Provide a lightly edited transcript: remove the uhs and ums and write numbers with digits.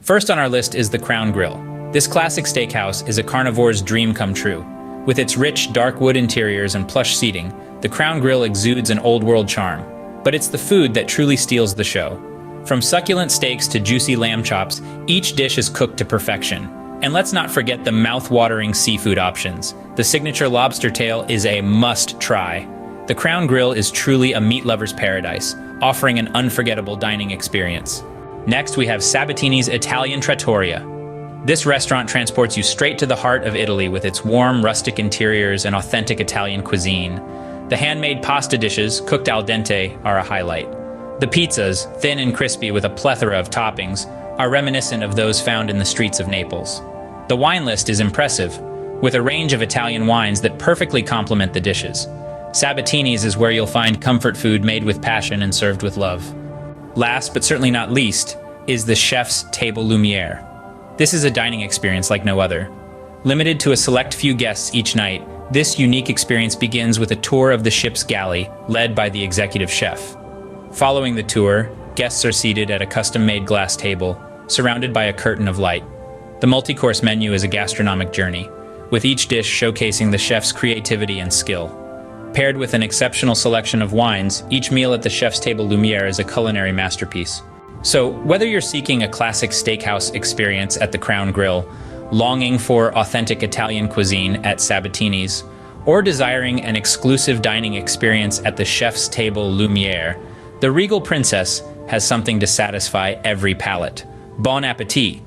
First on our list is the Crown Grill. This classic steakhouse is a carnivore's dream come true. With its rich, dark wood interiors and plush seating, the Crown Grill exudes an old-world charm. But it's the food that truly steals the show. From succulent steaks to juicy lamb chops, each dish is cooked to perfection. And let's not forget the mouth-watering seafood options. The signature lobster tail is a must-try. The Crown Grill is truly a meat lover's paradise, offering an unforgettable dining experience. Next, we have Sabatini's Italian Trattoria. This restaurant transports you straight to the heart of Italy with its warm, rustic interiors and authentic Italian cuisine. The handmade pasta dishes, cooked al dente, are a highlight. The pizzas, thin and crispy with a plethora of toppings, are reminiscent of those found in the streets of Naples. The wine list is impressive, with a range of Italian wines that perfectly complement the dishes. Sabatini's is where you'll find comfort food made with passion and served with love. Last, but certainly not least, is the chef's table lumiere. This is a dining experience like no other. Limited to a select few guests each night, this unique experience begins with a tour of the ship's galley, led by the executive chef. Following the tour, guests are seated at a custom-made glass table, surrounded by a curtain of light. The multi-course menu is a gastronomic journey, with each dish showcasing the chef's creativity and skill. Paired with an exceptional selection of wines, each meal at the chef's table lumiere is a culinary masterpiece. So, whether you're seeking a classic steakhouse experience at the Crown Grill, longing for authentic Italian cuisine at Sabatini's, or desiring an exclusive dining experience at the chef's table lumiere, the Regal Princess has something to satisfy every palate. Bon appétit!